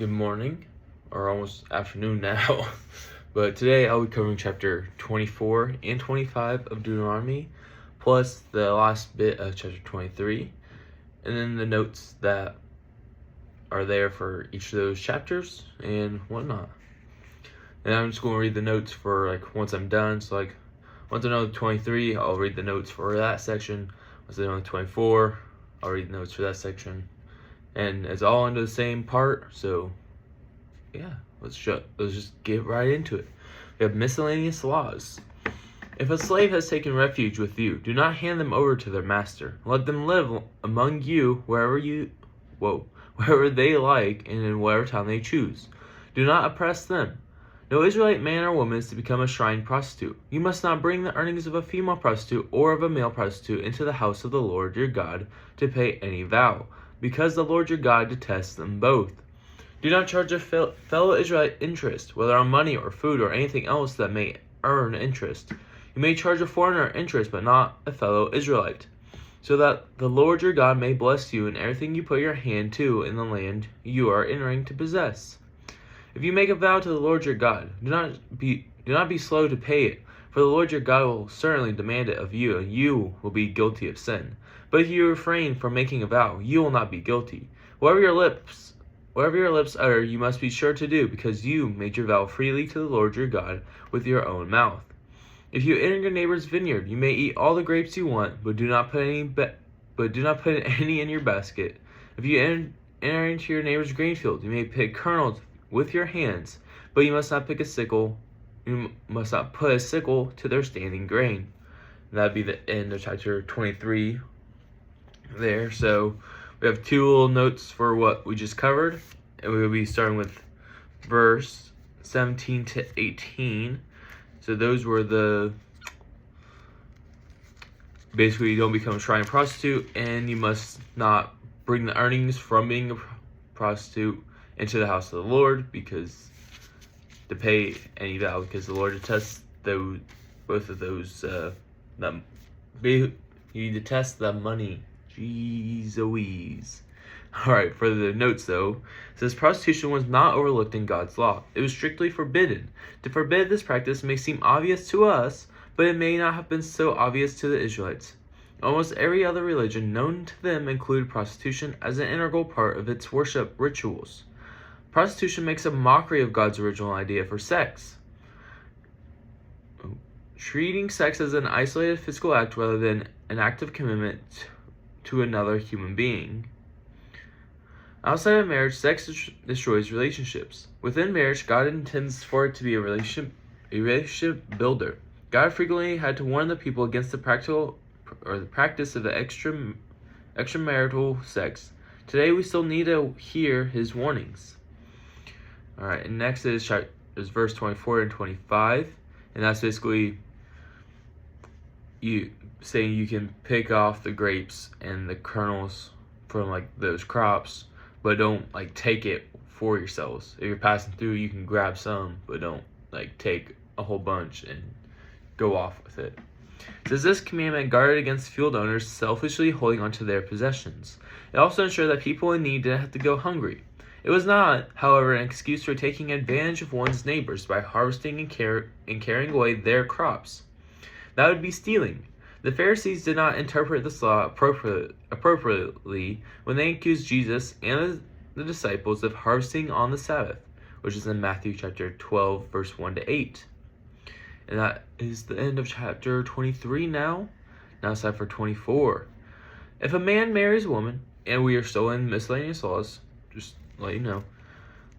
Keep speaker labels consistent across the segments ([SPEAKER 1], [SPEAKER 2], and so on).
[SPEAKER 1] Good morning, or almost afternoon now. But today I'll be covering chapter 24 and 25 of Deuteronomy, plus the last bit of chapter 23, and then the notes that are there for each of those chapters and whatnot. And I'm just going to read the notes for once I'm done. So once I'm done with 23, I'll read the notes for that section. Once I'm done with 24, I'll read the notes for that section. And it's all into the same part, so yeah, let's just get right into it. We have miscellaneous laws. If a slave has taken refuge with you, do not hand them over to their master. Let them live among you wherever they like and in whatever town they choose. Do not oppress them. No Israelite man or woman is to become a shrine prostitute. You must not bring the earnings of a female prostitute or of a male prostitute into the house of the Lord your God to pay any vow, because the Lord your God detests them both. Do not charge a fellow Israelite interest, whether on money or food or anything else that may earn interest. You may charge a foreigner interest, but not a fellow Israelite, so that the Lord your God may bless you in everything you put your hand to in the land you are entering to possess. If you make a vow to the Lord your God, do not be slow to pay it, for the Lord your God will certainly demand it of you, and you will be guilty of sin. But if you refrain from making a vow, you will not be guilty. Whatever your lips utter, you must be sure to do, because you made your vow freely to the Lord your God with your own mouth. If you enter your neighbor's vineyard, you may eat all the grapes you want, but do not put any in your basket. If you enter into your neighbor's grain field, you may pick kernels with your hands, but you must not put a sickle to their standing grain. And that'd be the end of chapter 23 there. So we have two little notes for what we just covered, and we will be starting with verse 17 to 18. So those were basically, you don't become a shrine prostitute, and you must not bring the earnings from being a prostitute into the house of the Lord, because to pay any vow, because the Lord detests both of those. He detests the money. Jeez Louise. Alright, for the notes though, it says prostitution was not overlooked in God's law. It was strictly forbidden. To forbid this practice may seem obvious to us, but it may not have been so obvious to the Israelites. Almost every other religion known to them included prostitution as an integral part of its worship rituals. Prostitution makes a mockery of God's original idea for sex, treating sex as an isolated physical act rather than an act of commitment to another human being. Outside of marriage, sex destroys relationships. Within marriage, God intends for it to be a relationship builder. God frequently had to warn the people against the practice of extramarital sex. Today, we still need to hear His warnings. All right, and next is verse 24 and 25, and that's basically you saying you can pick off the grapes and the kernels from those crops, but don't take it for yourselves. If you're passing through, you can grab some, but don't take a whole bunch and go off with it. It says this commandment guarded against field owners selfishly holding onto their possessions. It also ensured that people in need didn't have to go hungry. It was not, however, an excuse for taking advantage of one's neighbors by harvesting and carrying away their crops. That would be stealing. The Pharisees did not interpret this law appropriately when they accused Jesus and the disciples of harvesting on the Sabbath, which is in Matthew chapter 12, verse 1 to 8. And that is the end of chapter 23 now. Now it's time for 24. If a man marries a woman, and we are still in miscellaneous laws, just let you know.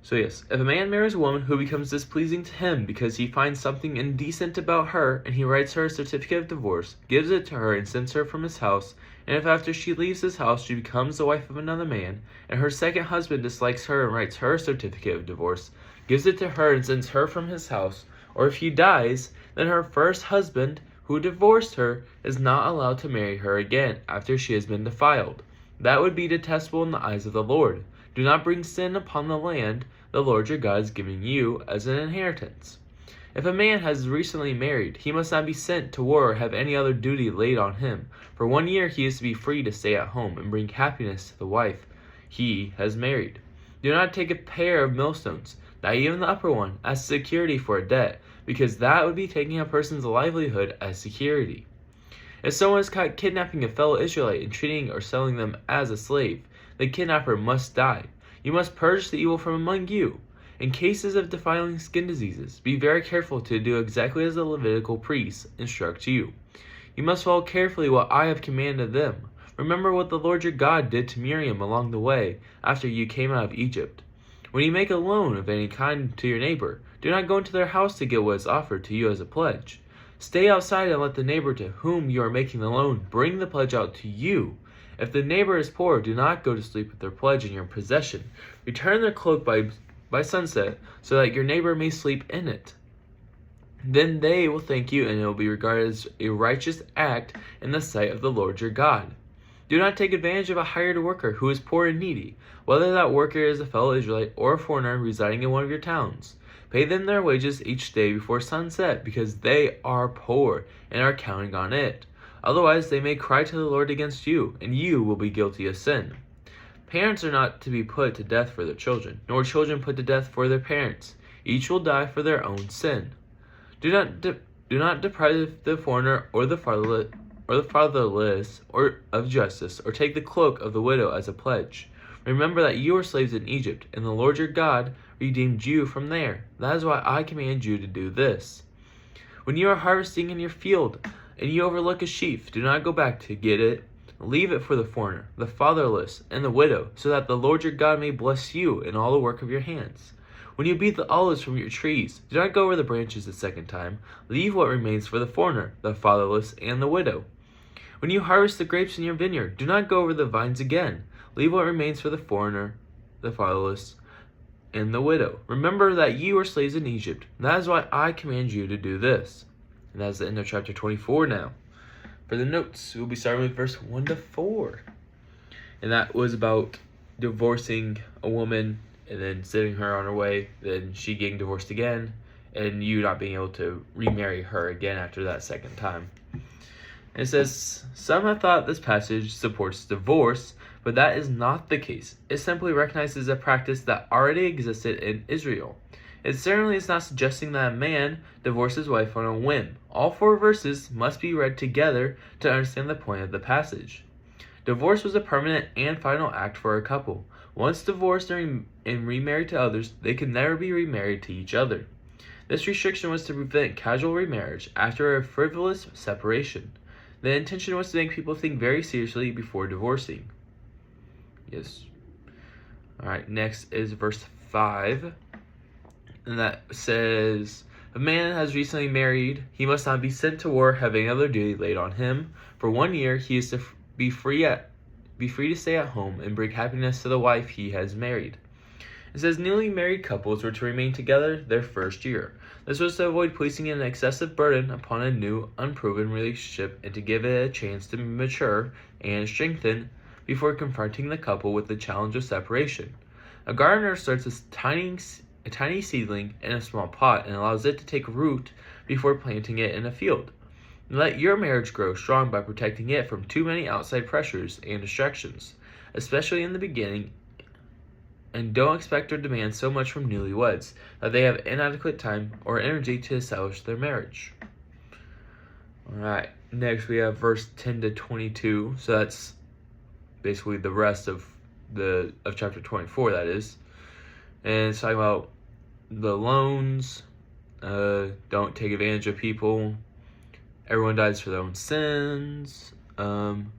[SPEAKER 1] So yes, if a man marries a woman who becomes displeasing to him because he finds something indecent about her, and he writes her a certificate of divorce, gives it to her, and sends her from his house, and if after she leaves his house she becomes the wife of another man, and her second husband dislikes her and writes her a certificate of divorce, gives it to her and sends her from his house, or if he dies, then her first husband, who divorced her, is not allowed to marry her again after she has been defiled. That would be detestable in the eyes of the Lord. Do not bring sin upon the land the Lord your God is giving you as an inheritance. If a man has recently married, he must not be sent to war or have any other duty laid on him. For 1 year he is to be free to stay at home and bring happiness to the wife he has married. Do not take a pair of millstones, not even the upper one, as security for a debt, because that would be taking a person's livelihood as security. If someone is caught kidnapping a fellow Israelite and treating or selling them as a slave, the kidnapper must die. You must purge the evil from among you. In cases of defiling skin diseases, be very careful to do exactly as the Levitical priests instruct you. You must follow carefully what I have commanded them. Remember what the Lord your God did to Miriam along the way after you came out of Egypt. When you make a loan of any kind to your neighbor, do not go into their house to get what is offered to you as a pledge. Stay outside and let the neighbor to whom you are making the loan bring the pledge out to you. If the neighbor is poor, do not go to sleep with their pledge in your possession. Return their cloak by sunset, so that your neighbor may sleep in it. Then they will thank you, and it will be regarded as a righteous act in the sight of the Lord your God. Do not take advantage of a hired worker who is poor and needy, whether that worker is a fellow Israelite or a foreigner residing in one of your towns. Pay them their wages each day before sunset, because they are poor and are counting on it. Otherwise, they may cry to the Lord against you, and you will be guilty of sin. Parents are not to be put to death for their children, nor children put to death for their parents. Each will die for their own sin. Do not deprive the foreigner or the fatherless or of justice, or take the cloak of the widow as a pledge. Remember that you were slaves in Egypt, and the Lord your God redeemed you from there. That is why I command you to do this. When you are harvesting in your field, and you overlook a sheaf, do not go back to get it. Leave it for the foreigner, the fatherless, and the widow, so that the Lord your God may bless you in all the work of your hands. When you beat the olives from your trees, do not go over the branches a second time. Leave what remains for the foreigner, the fatherless, and the widow. When you harvest the grapes in your vineyard, do not go over the vines again. Leave what remains for the foreigner, the fatherless, and the widow. Remember that you were slaves in Egypt. That is why I command you to do this. And that is the end of chapter 24 now. For the notes, we'll be starting with verse 1 to 4. And that was about divorcing a woman and then sending her on her way, then she getting divorced again, and you not being able to remarry her again after that second time. And it says, some have thought this passage supports divorce, but that is not the case. It simply recognizes a practice that already existed in Israel. It certainly is not suggesting that a man divorce his wife on a whim. All 4 verses must be read together to understand the point of the passage. Divorce was a permanent and final act for a couple. Once divorced and remarried to others, they could never be remarried to each other. This restriction was to prevent casual remarriage after a frivolous separation. The intention was to make people think very seriously before divorcing. Yes. Alright, next is verse 5. And that says, if a man has recently married, he must not be sent to war, having other duty laid on him. For 1 year, he is to be free to stay at home and bring happiness to the wife he has married. It says newly married couples were to remain together their first year. This was to avoid placing an excessive burden upon a new, unproven relationship and to give it a chance to mature and strengthen before confronting the couple with the challenge of separation. A gardener starts a tiny seedling in a small pot and allows it to take root before planting it in a field. Let your marriage grow strong by protecting it from too many outside pressures and distractions, especially in the beginning, and don't expect or demand so much from newlyweds that they have inadequate time or energy to establish their marriage. Alright, next we have verse 10 to 22, so that's basically the rest of chapter 24, that is. And it's talking about the loans, don't take advantage of people, everyone dies for their own sins, and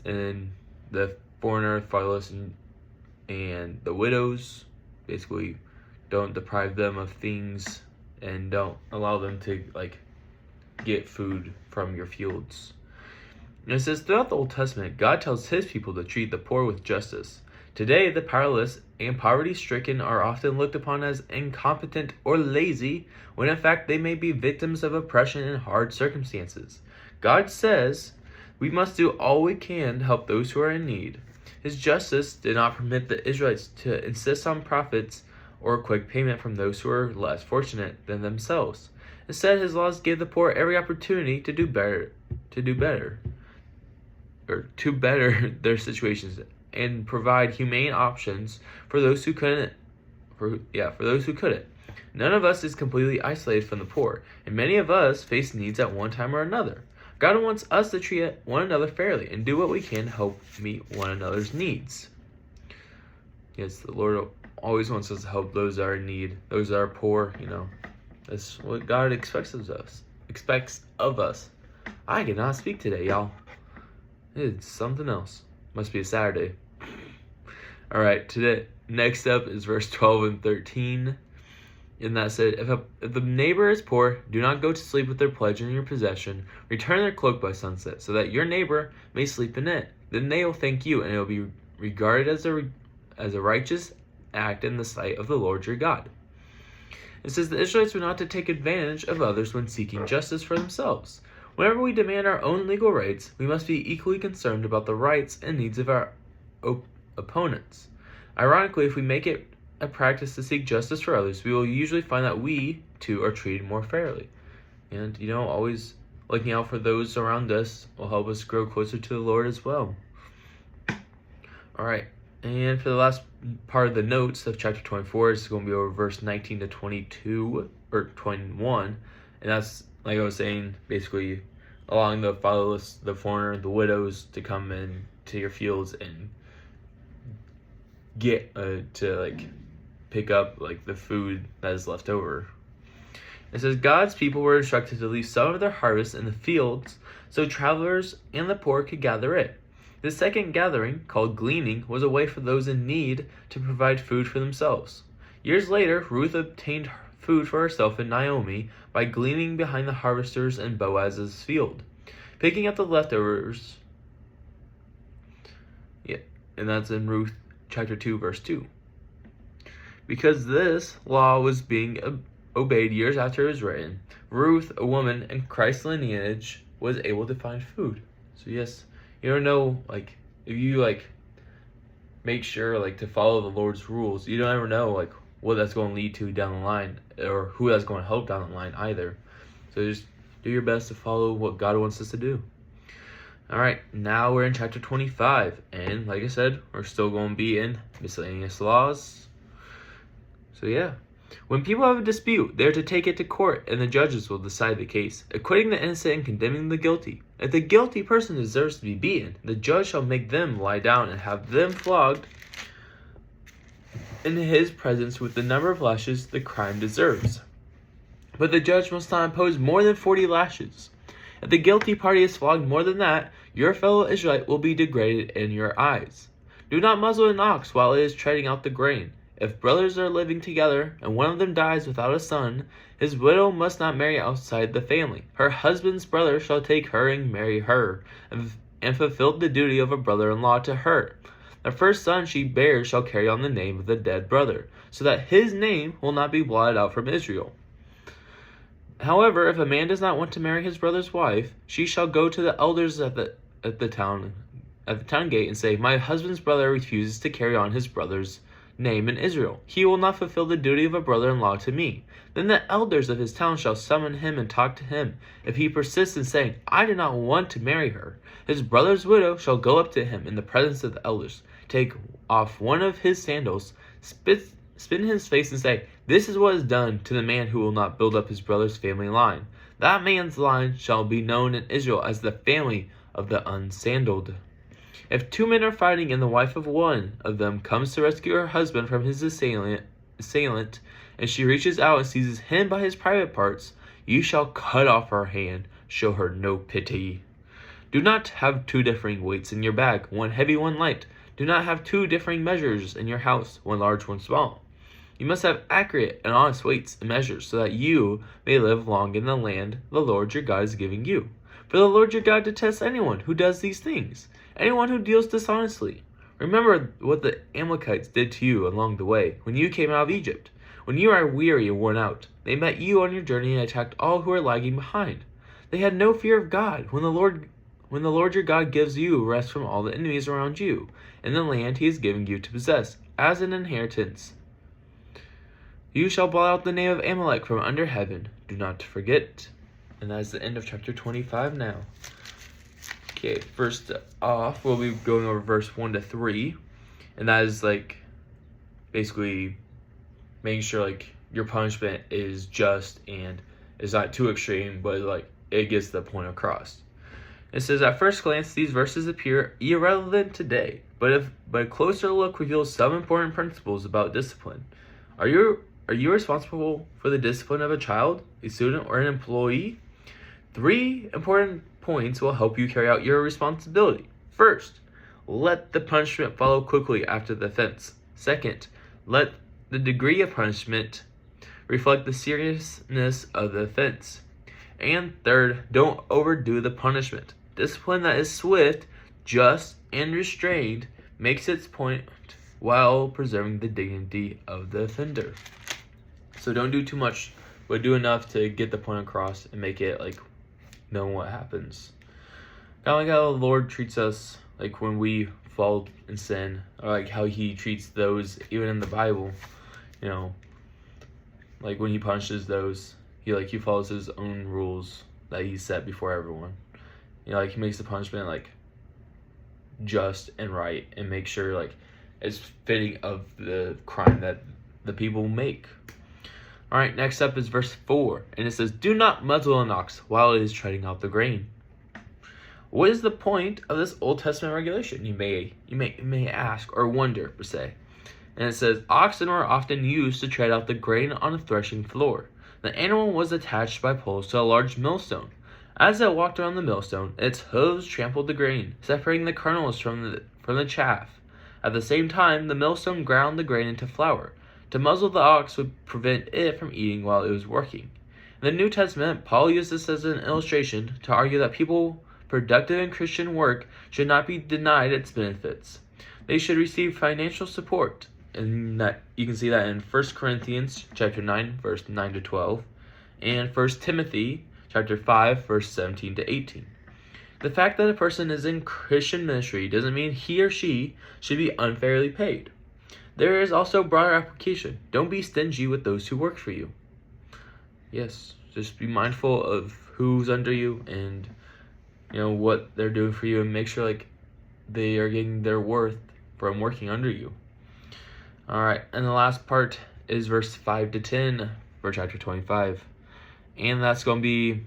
[SPEAKER 1] the foreigner, fatherless, and the widows, basically don't deprive them of things and don't allow them to get food from your fields. And it says throughout the Old Testament, God tells his people to treat the poor with justice. Today, the powerless and poverty-stricken are often looked upon as incompetent or lazy, when in fact they may be victims of oppression and hard circumstances. God says we must do all we can to help those who are in need. His justice did not permit the Israelites to insist on profits or quick payment from those who are less fortunate than themselves. Instead, his laws gave the poor every opportunity to better their situations and provide humane options for those who couldn't. For those who couldn't. None of us is completely isolated from the poor, and many of us face needs at one time or another. God wants us to treat one another fairly and do what we can to help meet one another's needs. Yes, the Lord always wants us to help those that are in need, those that are poor. That's what God expects of us. I cannot speak today, y'all. It's something else. Must be a Saturday. All right, today. Next up is verse 12 and 13. And that said, if the neighbor is poor, do not go to sleep with their pledge in your possession. Return their cloak by sunset, so that your neighbor may sleep in it. Then they will thank you, and it will be regarded as a righteous act in the sight of the Lord your God. It says the Israelites were not to take advantage of others when seeking justice for themselves. Whenever we demand our own legal rights, we must be equally concerned about the rights and needs of our opponents. Ironically, if we make it a practice to seek justice for others, we will usually find that we, too, are treated more fairly. And, always looking out for those around us will help us grow closer to the Lord as well. All right, and for the last part of the notes of chapter 24, it's going to be over verse 19 to 22, or 21. And that's, like I was saying, basically allowing the fatherless, the foreigner, the widows to come in to your fields and get to pick up the food that is left over. It says God's people were instructed to leave some of their harvest in the fields so travelers and the poor could gather it. The second gathering, called gleaning, was a way for those in need to provide food for themselves. Years later, Ruth obtained food for herself and Naomi by gleaning behind the harvesters in Boaz's field, picking up the leftovers. And that's in Ruth chapter 2, verse 2. Because this law was being obeyed years after it was written, Ruth, a woman in Christ's lineage, was able to find food. So yes, you don't know, if you make sure to follow the Lord's rules, you don't ever know what that's going to lead to down the line, or who that's going to help down the line either. So just do your best to follow what God wants us to do. All right, now we're in chapter 25, and like I said, we're still going to be in miscellaneous laws. So yeah, when people have a dispute, they're to take it to court, and the judges will decide the case, acquitting the innocent and condemning the guilty. If the guilty person deserves to be beaten, the judge shall make them lie down and have them flogged in his presence with the number of lashes the crime deserves. But the judge must not impose more than 40 lashes. If the guilty party is flogged more than that, your fellow Israelite will be degraded in your eyes. Do not muzzle an ox while it is treading out the grain. If brothers are living together, and one of them dies without a son, his widow must not marry outside the family. Her husband's brother shall take her and marry her, and fulfill the duty of a brother-in-law to her. The first son she bears shall carry on the name of the dead brother, so that his name will not be blotted out from Israel. However, if a man does not want to marry his brother's wife, she shall go to the elders at the town gate and say, My husband's brother refuses to carry on his brother's name in Israel. He will not fulfill the duty of a brother-in-law to me. Then the elders of his town shall summon him and talk to him. If he persists in saying, I do not want to marry her, his brother's widow shall go up to him in the presence of the elders, take off one of his sandals, spit in his face and say, This is what is done to the man who will not build up his brother's family line. That man's line shall be known in Israel as the family of the unsandaled. If two men are fighting and the wife of one of them comes to rescue her husband from his assailant, and she reaches out and seizes him by his private parts, you shall cut off her hand, show her no pity. Do not have two differing weights in your bag, one heavy, one light. Do not have two differing measures in your house, one large, one small. You must have accurate and honest weights and measures, so that you may live long in the land the Lord your God is giving you. For the Lord your God detests anyone who does these things, anyone who deals dishonestly. Remember what the Amalekites did to you along the way, when you came out of Egypt. When you are weary and worn out, they met you on your journey and attacked all who are lagging behind. They had no fear of God when the Lord your God gives you rest from all the enemies around you, in the land he is giving you to possess, as an inheritance. You shall blot out the name of Amalek from under heaven. Do not forget. And that is the end of chapter 25 now. Okay, first off, we'll be going over verse 1 to 3. And that is like basically making sure like your punishment is just and is not too extreme, but like it gets the point across. It says, at first glance, these verses appear irrelevant today, but a closer look reveals some important principles about discipline. Are you responsible for the discipline of a child, a student, or an employee? 3 important points will help you carry out your responsibility. First, let the punishment follow quickly after the offense. Second, let the degree of punishment reflect the seriousness of the offense. And third, don't overdo the punishment. Discipline that is swift, just, and restrained makes its point while preserving the dignity of the offender. So don't do too much, but do enough to get the point across and make it like know what happens. Kind of like how the Lord treats us like when we fall in sin, or like how he treats those even in the Bible, you know, like when he punishes those, he follows his own rules that he set before everyone. You know, like he makes the punishment like just and right, and make sure like it's fitting of the crime that the people make. All right, next up is verse 4, and it says, "Do not muzzle an ox while it is treading out the grain." What is the point of this Old Testament regulation? You may ask or wonder per se. And it says, oxen were often used to tread out the grain on a threshing floor. The animal was attached by poles to a large millstone. As it walked around the millstone, its hooves trampled the grain, separating the kernels from the chaff. At the same time, the millstone ground the grain into flour. To muzzle the ox would prevent it from eating while it was working. In the New Testament, Paul used this as an illustration to argue that people productive in Christian work should not be denied its benefits. They should receive financial support. And that you can see that in 1 Corinthians chapter 9, verse 9 to 12, and 1 Timothy chapter 5, verse 17 to 18. The fact that a person is in Christian ministry doesn't mean he or she should be unfairly paid. There is also a broader application. Don't be stingy with those who work for you. Yes, just be mindful of who's under you and what they're doing for you, and make sure like they are getting their worth from working under you. All right, and the last part is verse 5 to 10 for chapter 25. And that's going to be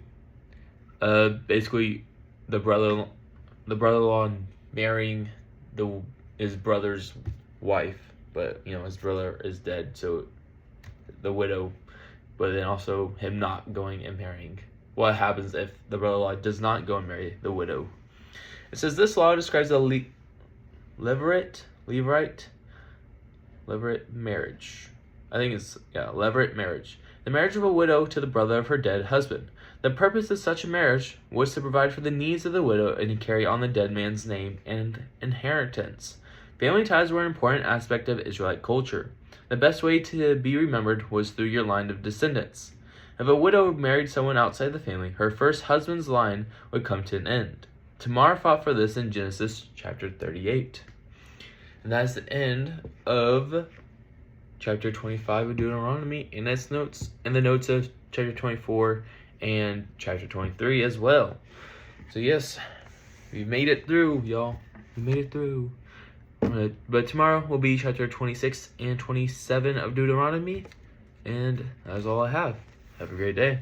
[SPEAKER 1] basically the brother-in-law marrying his brother's wife, but his brother is dead, so the widow, but then also him not going and marrying. What happens if the brother-in-law does not go and marry the widow? It says, this law describes the levirate marriage. I think it's, levirate marriage. The marriage of a widow to the brother of her dead husband. The purpose of such a marriage was to provide for the needs of the widow and to carry on the dead man's name and inheritance. Family ties were an important aspect of Israelite culture. The best way to be remembered was through your line of descendants. If a widow married someone outside the family, her first husband's line would come to an end. Tamar fought for this in Genesis chapter 38. And that's the end of chapter 25 of Deuteronomy, and its notes, and the notes of chapter 24 and chapter 23 as well. So yes, we made it through, y'all. We made it through. But tomorrow will be chapter 26 and 27 of Deuteronomy, and that's all I have. Have a great day.